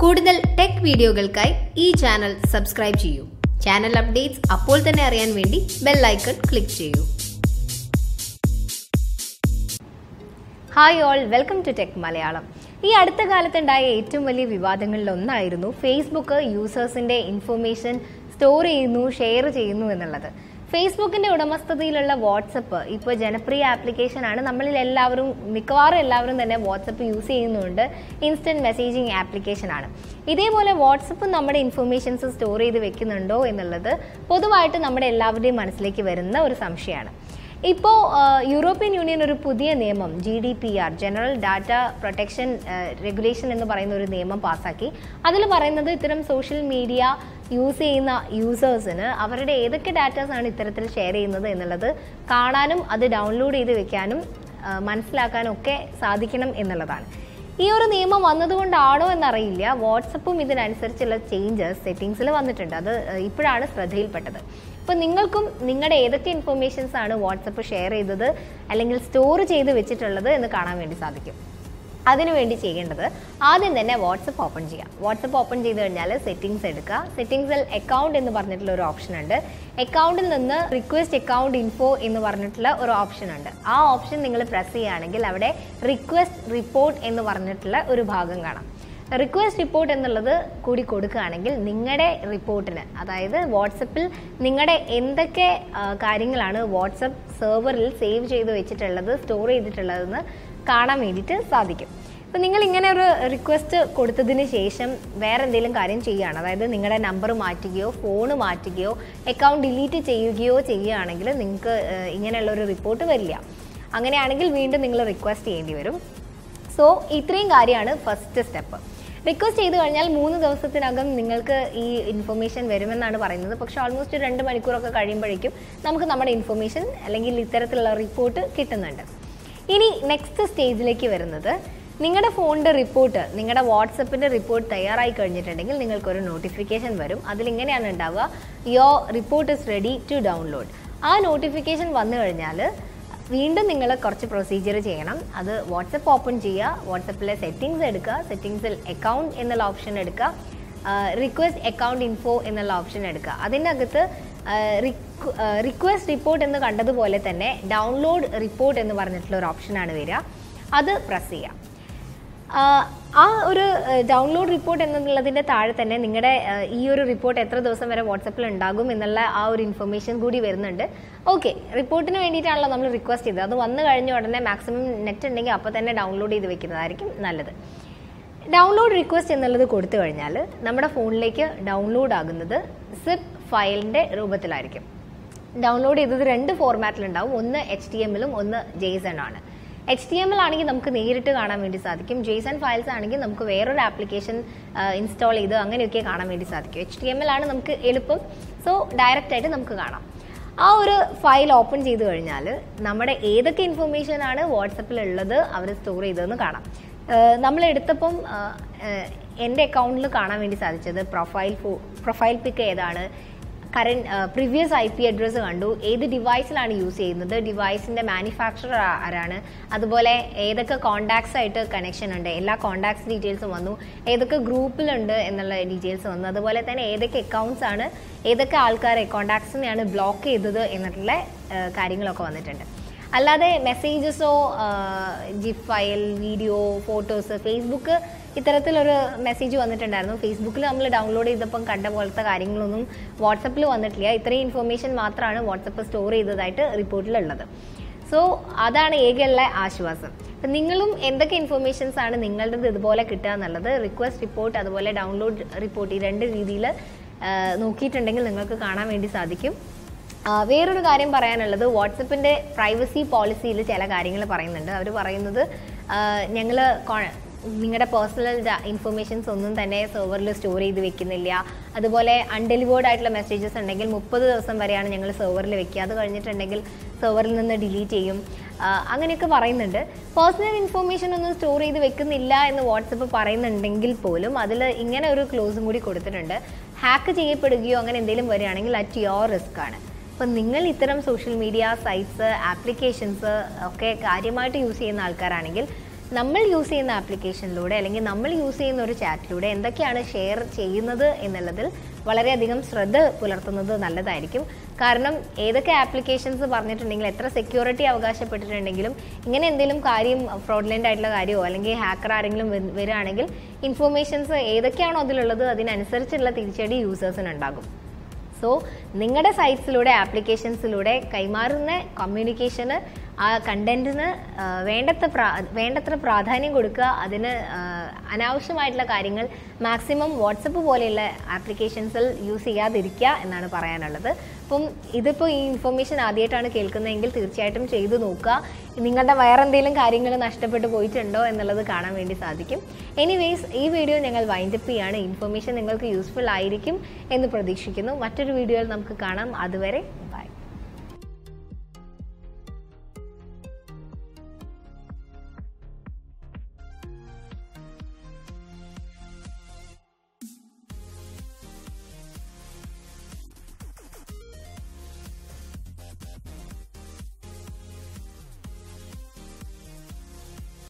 കൂടുതൽ ടെക് വീഡിയോകൾക്കായി ഈ ചാനൽ സബ്സ്ക്രൈബ് ചെയ്യൂ. ചാനൽ അപ്ഡേറ്റ്സ് അപ്പോൾ തന്നെ അറിയാൻ വേണ്ടി ബെൽ ഐക്കൺ ക്ലിക്ക് ചെയ്യൂ. Hi all, welcome to tech Malayalam. ഈ അടുത്ത കാലത്തുണ്ടായ ഏറ്റവും വലിയ വിവാദങ്ങളിലൊന്നായിരുന്നു ഫേസ്ബുക്ക് യൂസേഴ്സിന്റെ ഇൻഫർമേഷൻ സ്റ്റോർ ചെയ്യുന്നു, ഷെയർ ചെയ്യുന്നു എന്നുള്ളത്. ഫേസ്ബുക്കിന്റെ ഉടമസ്ഥതയിലുള്ള വാട്സപ്പ് ഇപ്പോൾ ജനപ്രിയ ആപ്ലിക്കേഷനാണ്. നമ്മളിൽ മിക്കവാറും എല്ലാവരും തന്നെ വാട്സപ്പ് യൂസ് ചെയ്യുന്നുണ്ട്. ഇൻസ്റ്റന്റ് മെസ്സേജിങ് ആപ്ലിക്കേഷനാണ്. ഇതേപോലെ വാട്സപ്പ് നമ്മുടെ ഇൻഫർമേഷൻസ് സ്റ്റോർ ചെയ്ത് വെക്കുന്നുണ്ടോ എന്നുള്ളത് പൊതുവായിട്ട് നമ്മുടെ എല്ലാവരുടെയും മനസ്സിലേക്ക് വരുന്ന ഒരു സംശയമാണ്. ഇപ്പോൾ യൂറോപ്യൻ യൂണിയൻ ഒരു പുതിയ നിയമം GDPR, general data protection regulation എന്ന് പറയുന്ന ഒരു നിയമം പാസ്സാക്കി. അതിൽ പറയുന്നത് ഇത്തരം സോഷ്യൽ മീഡിയ യൂസ് ചെയ്യുന്ന യൂസേഴ്സിന് അവരുടെ ഏതൊക്കെ ഡാറ്റാസാണ് ഇത്തരത്തിൽ ഷെയർ ചെയ്യുന്നത് എന്നുള്ളത് കാണാനും അത് ഡൗൺലോഡ് ചെയ്ത് വെക്കാനും മനസ്സിലാക്കാനും ഒക്കെ സാധിക്കണം എന്നുള്ളതാണ്. ഈ ഒരു നിയമം വന്നതുകൊണ്ടാണോ എന്നറിയില്ല, വാട്സപ്പും ഇതിനനുസരിച്ചുള്ള ചേഞ്ചസ് സെറ്റിംഗ്സിൽ വന്നിട്ടുണ്ട്. അത് ഇപ്പോഴാണ് ശ്രദ്ധയിൽപ്പെട്ടത്. അപ്പോൾ നിങ്ങൾക്കും നിങ്ങളുടെ ഏതൊക്കെ ഇൻഫർമേഷൻസ് ആണ് വാട്സപ്പ് ഷെയർ ചെയ്തത് അല്ലെങ്കിൽ സ്റ്റോർ ചെയ്ത് വെച്ചിട്ടുള്ളത് എന്ന് കാണാൻ വേണ്ടി സാധിക്കും. അതിനുവേണ്ടി ചെയ്യേണ്ടത് ആദ്യം തന്നെ വാട്സപ്പ് ഓപ്പൺ ചെയ്യാം. വാട്സപ്പ് ഓപ്പൺ ചെയ്ത് കഴിഞ്ഞാൽ സെറ്റിംഗ്സ് എടുക്കുക. സെറ്റിംഗ്സിൽ അക്കൗണ്ട് എന്ന് പറഞ്ഞിട്ടുള്ള ഒരു ഓപ്ഷൻ ഉണ്ട്. അക്കൗണ്ടിൽ നിന്ന് റിക്വസ്റ്റ് അക്കൗണ്ട് ഇൻഫോ എന്ന് പറഞ്ഞിട്ടുള്ള ഒരു ഓപ്ഷൻ ഉണ്ട്. ആ ഓപ്ഷൻ നിങ്ങൾ പ്രസ് ചെയ്യുകയാണെങ്കിൽ അവിടെ റിക്വസ്റ്റ് റിപ്പോർട്ട് എന്ന് പറഞ്ഞിട്ടുള്ള ഒരു ഭാഗം കാണാം. റിക്വസ്റ്റ് റിപ്പോർട്ട് എന്നുള്ളത് കൂടി കൊടുക്കുകയാണെങ്കിൽ നിങ്ങളുടെ റിപ്പോർട്ടിന്, അതായത് വാട്സപ്പിൽ നിങ്ങളുടെ എന്തൊക്കെ കാര്യങ്ങളാണ് വാട്സപ്പ് സെർവറിൽ സേവ് ചെയ്ത് വെച്ചിട്ടുള്ളത്, സ്റ്റോർ ചെയ്തിട്ടുള്ളതെന്ന് കാണാൻ വേണ്ടിയിട്ട് സാധിക്കും. ഇപ്പം നിങ്ങൾ ഇങ്ങനെ ഒരു റിക്വസ്റ്റ് കൊടുത്തതിന് ശേഷം വേറെ എന്തെങ്കിലും കാര്യം ചെയ്യുകയാണ്, അതായത് നിങ്ങളുടെ നമ്പർ മാറ്റുകയോ ഫോണ് മാറ്റുകയോ അക്കൗണ്ട് ഡിലീറ്റ് ചെയ്യുകയോ ചെയ്യുകയാണെങ്കിൽ നിങ്ങൾക്ക് ഇങ്ങനെയുള്ളൊരു റിപ്പോർട്ട് വരില്ല. അങ്ങനെയാണെങ്കിൽ വീണ്ടും നിങ്ങൾ റിക്വസ്റ്റ് ചെയ്യേണ്ടി വരും. സോ ഇത്രയും കാര്യമാണ് ഫസ്റ്റ് സ്റ്റെപ്പ്. റിക്വസ്റ്റ് ചെയ്ത് കഴിഞ്ഞാൽ 3 ദിവസത്തിനകം നിങ്ങൾക്ക് ഈ ഇൻഫർമേഷൻ വരുമെന്നാണ് പറയുന്നത്. പക്ഷേ ഓൾമോസ്റ്റ് 2 മണിക്കൂറൊക്കെ കഴിയുമ്പോഴേക്കും നമുക്ക് നമ്മുടെ ഇൻഫർമേഷൻ അല്ലെങ്കിൽ ഇത്തരത്തിലുള്ള റിപ്പോർട്ട് കിട്ടുന്നുണ്ട്. ഇനി നെക്സ്റ്റ് സ്റ്റേജിലേക്ക് വരുന്നത്, നിങ്ങളുടെ ഫോണിൻ്റെ റിപ്പോർട്ട്, നിങ്ങളുടെ വാട്സപ്പിൻ്റെ റിപ്പോർട്ട് തയ്യാറായി കഴിഞ്ഞിട്ടുണ്ടെങ്കിൽ നിങ്ങൾക്കൊരു നോട്ടിഫിക്കേഷൻ വരും. അതിലിങ്ങനെയാണ് ഉണ്ടാവുക, your report is ready to download. ആ നോട്ടിഫിക്കേഷൻ വന്നു കഴിഞ്ഞാൽ വീണ്ടും നിങ്ങൾ കുറച്ച് പ്രൊസീജിയർ ചെയ്യണം. അത് വാട്സപ്പ് ഓപ്പൺ ചെയ്യുക, വാട്സപ്പിലെ സെറ്റിംഗ്സ് എടുക്കുക, സെറ്റിംഗ്സിൽ അക്കൗണ്ട് എന്നുള്ള ഓപ്ഷൻ എടുക്കുക, റിക്വസ്റ്റ് അക്കൗണ്ട് ഇൻഫോ എന്നുള്ള ഓപ്ഷൻ എടുക്കുക. അതിൻ്റെ അകത്ത് റിക്വസ്റ്റ് റിപ്പോർട്ട് എന്ന് കണ്ടതുപോലെ തന്നെ ഡൗൺലോഡ് റിപ്പോർട്ട് എന്ന് പറഞ്ഞിട്ടുള്ള ഒരു ഓപ്ഷനാണ് വരിക. അത് പ്രസ് ചെയ്യാം. ആ ഒരു ഡൗൺലോഡ് റിപ്പോർട്ട് എന്നുള്ളതിൻ്റെ താഴെ തന്നെ നിങ്ങളുടെ ഈ ഒരു റിപ്പോർട്ട് എത്ര ദിവസം വരെ വാട്സപ്പിൽ ഉണ്ടാകും എന്നുള്ള ആ ഒരു ഇൻഫർമേഷൻ കൂടി വരുന്നുണ്ട്. ഓക്കെ, റിപ്പോർട്ടിന് വേണ്ടിയിട്ടാണല്ലോ നമ്മൾ റിക്വസ്റ്റ് ചെയ്തത്. അത് വന്നു കഴിഞ്ഞ ഉടനെ മാക്സിമം നെറ്റ് ഉണ്ടെങ്കിൽ അപ്പോൾ തന്നെ ഡൗൺലോഡ് ചെയ്ത് വെക്കുന്നതായിരിക്കും നല്ലത്. ഡൗൺലോഡ് റിക്വസ്റ്റ് എന്നുള്ളത് കൊടുത്തു കഴിഞ്ഞാൽ നമ്മുടെ ഫോണിലേക്ക് ഡൗൺലോഡ് ആകുന്നത് സിപ്പ് ഫയലിൻ്റെ രൂപത്തിലായിരിക്കും. ഡൗൺലോഡ് ചെയ്തത് 2 ഫോർമാറ്റിലുണ്ടാവും. ഒന്ന് HTML-ഉം ഒന്ന് JSON ആണ്. HTML ആണെങ്കിൽ നമുക്ക് നേരിട്ട് കാണാൻ വേണ്ടി സാധിക്കും. JSON ഫയൽസ് ആണെങ്കിൽ നമുക്ക് വേറൊരു ആപ്ലിക്കേഷൻ ഇൻസ്റ്റാൾ ചെയ്ത് അങ്ങനെയൊക്കെ കാണാൻ വേണ്ടി സാധിക്കും. HTML ആണ് നമുക്ക് എളുപ്പം. സോ ഡയറക്റ്റ് ആയിട്ട് നമുക്ക് കാണാം. ആ ഒരു ഫയൽ ഓപ്പൺ ചെയ്ത് കഴിഞ്ഞാൽ നമ്മുടെ ഏതൊക്കെ ഇൻഫർമേഷൻ ആണ് വാട്സപ്പിലുള്ളത് അവർ സ്റ്റോർ ചെയ്തതെന്ന് കാണാം. നമ്മൾ എടുത്തപ്പം എൻ്റെ അക്കൗണ്ടിൽ കാണാൻ വേണ്ടി സാധിച്ചത് പ്രൊഫൈൽ പിക്ക് ഏതാണ്, പ്രീവിയസ് IP അഡ്രസ്സ് കണ്ടു, ഏത് ഡിവൈസിലാണ് യൂസ് ചെയ്യുന്നത്, ഡിവൈസിൻ്റെ മാനുഫാക്ചറർ ആരാണ്, അതുപോലെ ഏതൊക്കെ കോണ്ടാക്ട്സ് ആയിട്ട് കണക്ഷൻ ഉണ്ട്, എല്ലാ കോണ്ടാക്ട്സ് ഡീറ്റെയിൽസും വന്നു, ഏതൊക്കെ ഗ്രൂപ്പിലുണ്ട് എന്നുള്ള ഡീറ്റെയിൽസ് വന്നു, അതുപോലെ തന്നെ ഏതൊക്കെ അക്കൗണ്ട്സ് ആണ്, ഏതൊക്കെ ആൾക്കാരെ കോണ്ടാക്ട്സിനെയാണ് ബ്ലോക്ക് ചെയ്തത് എന്നുള്ള കാര്യങ്ങളൊക്കെ വന്നിട്ടുണ്ട്. അല്ലാതെ മെസ്സേജസോ GIF file, video, photos, Facebook ഇത്തരത്തിലൊരു മെസ്സേജ് വന്നിട്ടുണ്ടായിരുന്നു. ഫേസ്ബുക്കിൽ നമ്മൾ ഡൗൺലോഡ് ചെയ്തപ്പം കണ്ട പോലത്തെ കാര്യങ്ങളൊന്നും വാട്സപ്പിൽ വന്നിട്ടില്ല. ഇത്രയും ഇൻഫർമേഷൻ മാത്രമാണ് വാട്സപ്പ് സ്റ്റോർ ചെയ്തതായിട്ട് റിപ്പോർട്ടിലുള്ളത്. സോ അതാണ് ഏകയുള്ള ആശ്വാസം. അപ്പം നിങ്ങളും എന്തൊക്കെ ഇൻഫർമേഷൻസ് ആണ് നിങ്ങളുടേത് ഇതുപോലെ കിട്ടുക എന്നുള്ളത് റിക്വസ്റ്റ് റിപ്പോർട്ട് അതുപോലെ ഡൗൺലോഡ് റിപ്പോർട്ട് ഈ 2 രീതിയിൽ നോക്കിയിട്ടുണ്ടെങ്കിൽ നിങ്ങൾക്ക് കാണാൻ വേണ്ടി സാധിക്കും. വേറൊരു കാര്യം പറയാനുള്ളത്, വാട്സപ്പിൻ്റെ പ്രൈവസി പോളിസിയിൽ ചില കാര്യങ്ങൾ പറയുന്നുണ്ട്. അവർ പറയുന്നത് ഞങ്ങൾ നിങ്ങളുടെ പേഴ്സണൽ ഇൻഫർമേഷൻസ് ഒന്നും തന്നെ സെർവറിൽ സ്റ്റോർ ചെയ്ത് വെക്കുന്നില്ല. അതുപോലെ അൺഡെലിവേർഡ് ആയിട്ടുള്ള മെസ്സേജസ് ഉണ്ടെങ്കിൽ 30 ദിവസം വരെയാണ് ഞങ്ങൾ സെർവറിൽ വെക്കുക. അത് കഴിഞ്ഞിട്ടുണ്ടെങ്കിൽ സെർവറിൽ നിന്ന് ഡിലീറ്റ് ചെയ്യും. അങ്ങനെയൊക്കെ പറയുന്നുണ്ട്. പേഴ്സണൽ ഇൻഫർമേഷൻ ഒന്നും സ്റ്റോർ ചെയ്ത് വെക്കുന്നില്ല എന്ന് വാട്സപ്പ് പറയുന്നുണ്ടെങ്കിൽ പോലും അതിൽ ഇങ്ങനെ ഒരു ക്ലോസും കൂടി കൊടുത്തിട്ടുണ്ട്. ഹാക്ക് ചെയ്യപ്പെടുകയോ അങ്ങനെ എന്തെങ്കിലും വരികയാണെങ്കിൽ അറ്റ് യുവർ റിസ്ക് ആണ്. അപ്പം നിങ്ങൾ ഇത്തരം സോഷ്യൽ മീഡിയ സൈറ്റ്സ്, ആപ്ലിക്കേഷൻസ് ഒക്കെ കാര്യമായിട്ട് യൂസ് ചെയ്യുന്ന ആൾക്കാരാണെങ്കിൽ നമ്മൾ യൂസ് ചെയ്യുന്ന ആപ്ലിക്കേഷനിലൂടെ അല്ലെങ്കിൽ നമ്മൾ യൂസ് ചെയ്യുന്ന ഒരു ചാറ്റിലൂടെ എന്തൊക്കെയാണ് ഷെയർ ചെയ്യുന്നത് എന്നുള്ളതിൽ വളരെയധികം ശ്രദ്ധ പുലർത്തുന്നത് നല്ലതായിരിക്കും. കാരണം ഏതൊക്കെ ആപ്ലിക്കേഷൻസ് പറഞ്ഞിട്ടുണ്ടെങ്കിലും എത്ര സെക്യൂരിറ്റി അവകാശപ്പെട്ടിട്ടുണ്ടെങ്കിലും ഇങ്ങനെ എന്തെങ്കിലും കാര്യം ഫ്രോഡുലൻ്റ് ആയിട്ടുള്ള കാര്യമോ അല്ലെങ്കിൽ ഹാക്കർ ആരെങ്കിലും വരികയാണെങ്കിൽ ഇൻഫോർമേഷൻസ് ഏതൊക്കെയാണോ അതിലുള്ളത് അതിനനുസരിച്ചുള്ള തിരിച്ചടി യൂസേഴ്സിനുണ്ടാകും. സോ നിങ്ങളുടെ സൈറ്റ്സിലൂടെ ആപ്ലിക്കേഷൻസിലൂടെ കൈമാറുന്ന കമ്മ്യൂണിക്കേഷന് ആ കണ്ടന്റിന് വേണ്ടത്ര പ്രാധാന്യം കൊടുക്കുക. അതിന് അനാവശ്യമായിട്ടുള്ള കാര്യങ്ങൾ മാക്സിമം വാട്സപ്പ് പോലെയുള്ള ആപ്ലിക്കേഷൻസിൽ യൂസ് ചെയ്യാതിരിക്കുക എന്നാണ് പറയാനുള്ളത്. അപ്പം ഇതിപ്പോൾ ഈ ഇൻഫർമേഷൻ ആദ്യമായിട്ടാണ് കേൾക്കുന്നതെങ്കിൽ തീർച്ചയായിട്ടും ചെയ്തു നോക്കുക. നിങ്ങളുടെ വേറെ എന്തെങ്കിലും കാര്യങ്ങൾ നഷ്ടപ്പെട്ടു പോയിട്ടുണ്ടോ എന്നുള്ളത് കാണാൻ വേണ്ടി സാധിക്കും. എനിവേസ് ഈ വീഡിയോ ഞങ്ങൾ വൈൻഡപ്പ് ചെയ്യാണ്. ഇൻഫർമേഷൻ നിങ്ങൾക്ക് യൂസ്ഫുൾ ആയിരിക്കും എന്ന് പ്രതീക്ഷിക്കുന്നു. മറ്റൊരു വീഡിയോയിൽ നമുക്ക് കാണാം. അതുവരെ